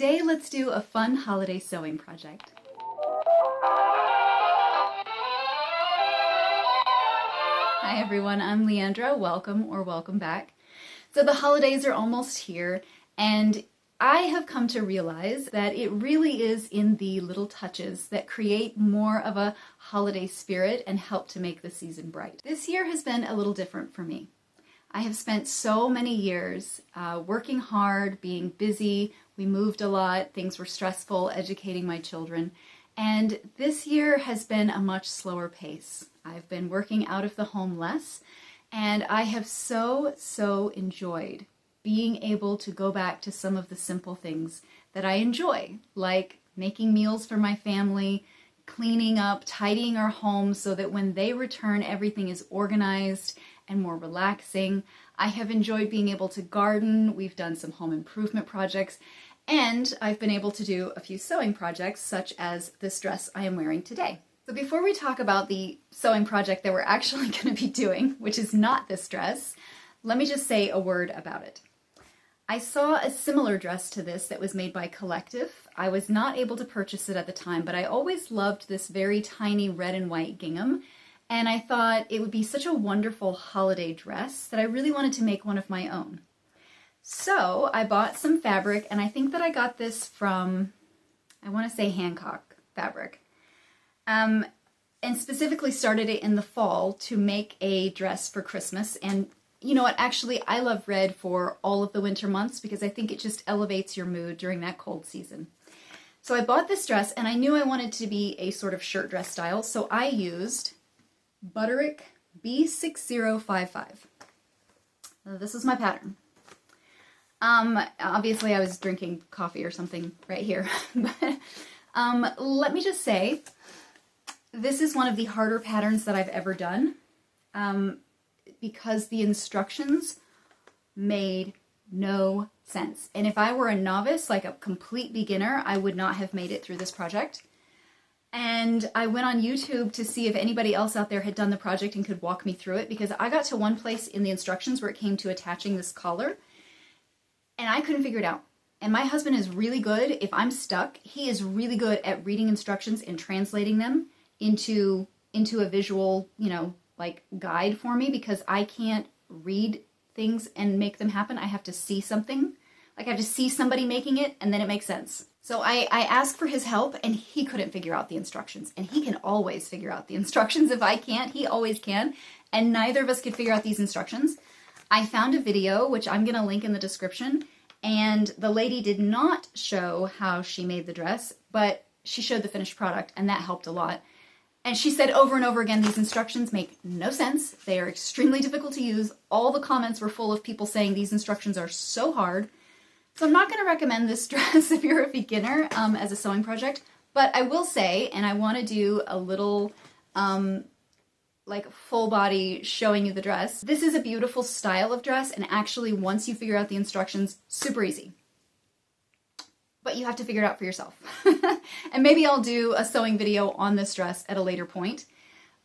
Today, let's do a fun holiday sewing project. Hi everyone, I'm Leandra. Welcome or welcome back. So the holidays are almost here, and I have come to realize that it really is in the little touches that create more of a holiday spirit and help to make the season bright. This year has been a little different for me. I have spent so many years working hard, being busy. We moved a lot, things were stressful, educating my children, and this year has been a much slower pace. I've been working out of the home less, and I have so enjoyed being able to go back to some of the simple things that I enjoy, like making meals for my family, cleaning up, tidying our home so that when they return, everything is organized and more relaxing. I have enjoyed being able to garden. We've done some home improvement projects, and I've been able to do a few sewing projects, such as this dress I am wearing today. So before we talk about the sewing project that we're actually going to be doing, which is not this dress, let me just say a word about it. I saw a similar dress to this that was made by Collective. I was not able to purchase it at the time, but I always loved this very tiny red and white gingham, and I thought it would be such a wonderful holiday dress that I really wanted to make one of my own. So I bought some fabric, and I think that I got this from, I want to say Hancock fabric, and specifically started it in the fall to make a dress for Christmas. And you know what, actually I love red for all of the winter months because I think it just elevates your mood during that cold season. So I bought this dress, and I knew I wanted to be a sort of shirt dress style, so I used Butterick B6055. This is my pattern. Obviously I was drinking coffee or something right here, but let me just say, this is one of the harder patterns that I've ever done, because the instructions made no sense. And if I were a novice, like a complete beginner, I would not have made it through this project. And I went on YouTube to see if anybody else out there had done the project and could walk me through it, because I got to one place in the instructions where it came to attaching this collar, and I couldn't figure it out. And my husband is really good, if I'm stuck, he is really good at reading instructions and translating them into a visual, like guide for me, because I can't read things and make them happen. I have to see something. Like I have to see somebody making it, and then it makes sense. So I asked for his help, and he couldn't figure out the instructions. And he can always figure out the instructions. If I can't, he always can. And neither of us could figure out these instructions. I found a video, which I'm going to link in the description, and the lady did not show how she made the dress, but she showed the finished product, and that helped a lot. And she said over and over again, these instructions make no sense. They are extremely difficult to use. All the comments were full of people saying these instructions are so hard. So I'm not going to recommend this dress if you're a beginner as a sewing project, but I will say, and I want to do a little like full body showing you the dress. This is a beautiful style of dress, and actually once you figure out the instructions, super easy. But you have to figure it out for yourself. And maybe I'll do a sewing video on this dress at a later point.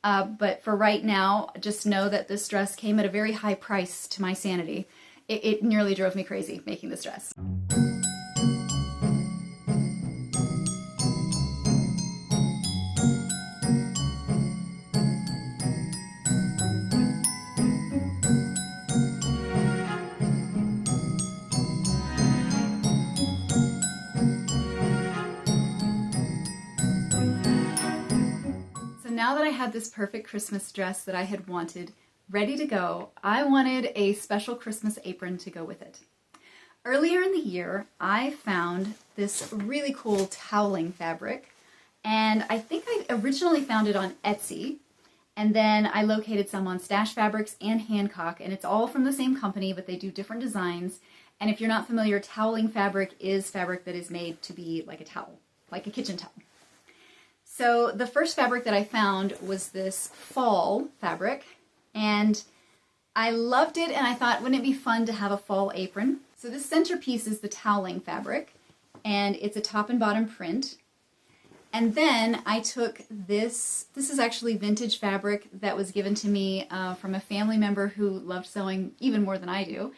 But for right now, just know that this dress came at a very high price to my sanity. It nearly drove me crazy making this dress. So now that I had this perfect Christmas dress that I had wanted ready to go, I wanted a special Christmas apron to go with it. Earlier in the year, I found this really cool toweling fabric, and I think I originally found it on Etsy, and then I located some on Stash Fabrics and Hancock, and it's all from the same company, but they do different designs. And if you're not familiar, toweling fabric is fabric that is made to be like a towel, like a kitchen towel. So the first fabric that I found was this fall fabric, and I loved it, and I thought, wouldn't it be fun to have a fall apron? So this centerpiece is the toweling fabric, and it's a top and bottom print. And then I took this is actually vintage fabric that was given to me from a family member who loved sewing even more than I do.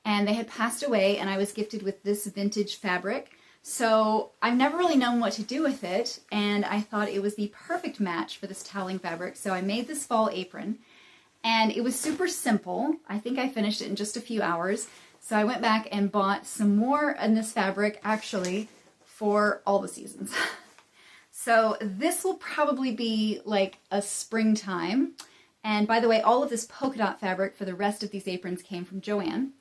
And they had passed away, and I was gifted with this vintage fabric So I've never really known what to do with it, and I thought it was the perfect match for this toweling fabric. So I made this fall apron, and it was super simple. I think I finished it in just a few hours. So I went back and bought some more in this fabric, actually, for all the seasons. So this will probably be like a springtime. And by the way, all of this polka dot fabric for the rest of these aprons came from JoAnn.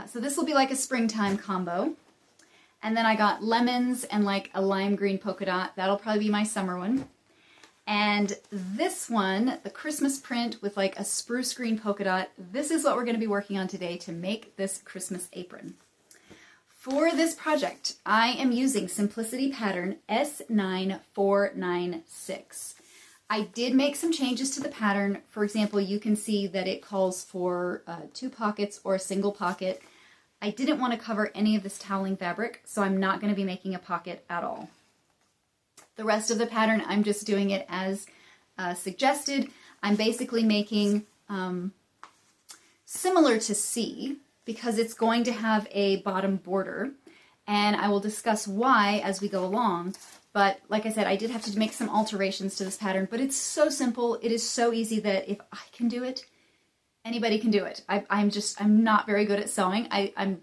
So this will be like a springtime combo. And then I got lemons and like a lime green polka dot. That'll probably be my summer one. And this one, the Christmas print with like a spruce green polka dot, this is what we're going to be working on today to make this Christmas apron. For this project, I am using Simplicity pattern S9496. I did make some changes to the pattern. For example, you can see that it calls for 2 pockets or a single pocket. I didn't want to cover any of this toweling fabric, so I'm not going to be making a pocket at all. The rest of the pattern, I'm just doing it as suggested. I'm basically making similar to C, because it's going to have a bottom border, and I will discuss why as we go along. But like I said, I did have to make some alterations to this pattern, but it's so simple. It is so easy that if I can do it, anybody can do it. I'm not very good at sewing. I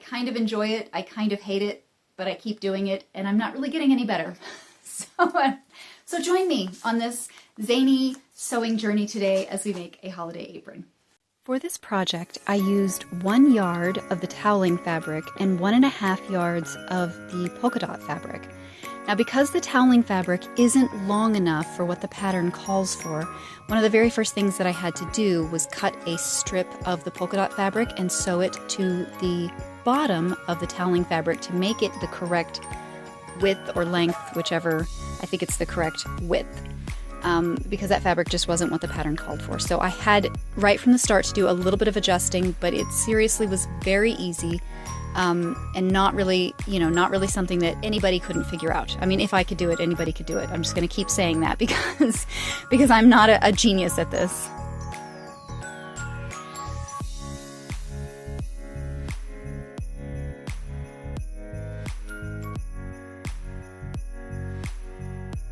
kind of enjoy it. I kind of hate it, but I keep doing it, and I'm not really getting any better. So join me on this zany sewing journey today as we make a holiday apron. For this project, I used 1 yard of the toweling fabric and 1.5 yards of the polka dot fabric. Now, because the toweling fabric isn't long enough for what the pattern calls for, one of the very first things that I had to do was cut a strip of the polka dot fabric and sew it to the bottom of the toweling fabric to make it the correct width or length, whichever. I think it's the correct width. Because that fabric just wasn't what the pattern called for. So I had, right from the start, to do a little bit of adjusting, but it seriously was very easy, and not really something that anybody couldn't figure out. I mean, if I could do it, anybody could do it. I'm just going to keep saying that because I'm not a genius at this.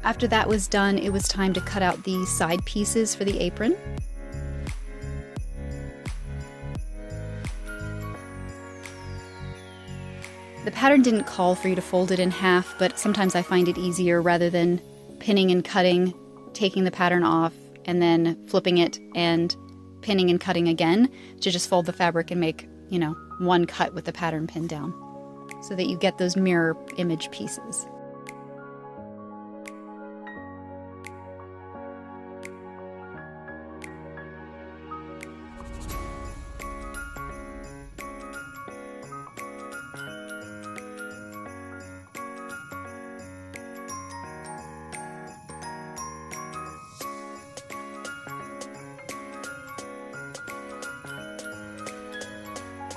After that was done, it was time to cut out the side pieces for the apron. The pattern didn't call for you to fold it in half, but sometimes I find it easier rather than pinning and cutting, taking the pattern off, and then flipping it and pinning and cutting again, to just fold the fabric and make, one cut with the pattern pinned down, so that you get those mirror image pieces.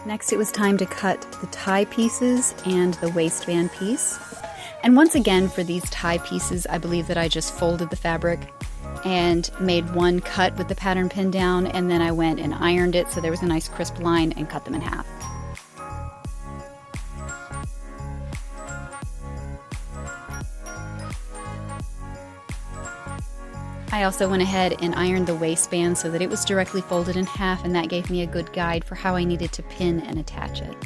Next, it was time to cut the tie pieces and the waistband piece. And once again, for these tie pieces, I believe that I just folded the fabric and made one cut with the pattern pinned down, and then I went and ironed it so there was a nice crisp line and cut them in half. I also went ahead and ironed the waistband so that it was directly folded in half, and that gave me a good guide for how I needed to pin and attach it.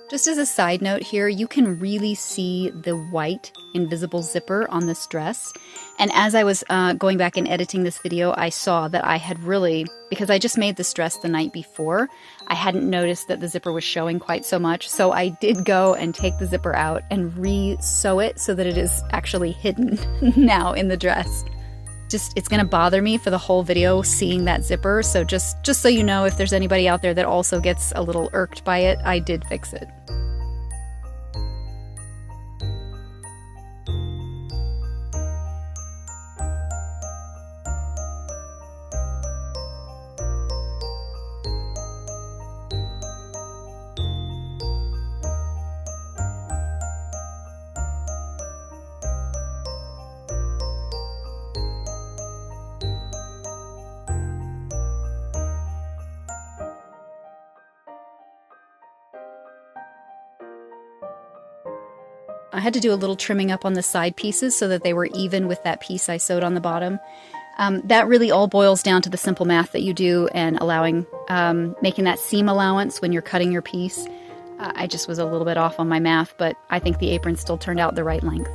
Just as a side note here, you can really see the white invisible zipper on this dress. And as I was going back and editing this video, I saw that I had really, because I just made this dress the night before, I hadn't noticed that the zipper was showing quite so much. So I did go and take the zipper out and re-sew it so that it is actually hidden now in the dress. it's gonna bother me for the whole video seeing that zipper. So just so you know, if there's anybody out there that also gets a little irked by it, I did fix it. I had to do a little trimming up on the side pieces so that they were even with that piece I sewed on the bottom. That really all boils down to the simple math that you do and making that seam allowance when you're cutting your piece. I just was a little bit off on my math, but I think the apron still turned out the right length.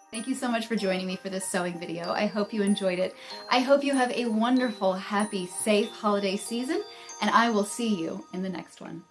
Thank you so much for joining me for this sewing video. I hope you enjoyed it. I hope you have a wonderful, happy, safe holiday season, and I will see you in the next one.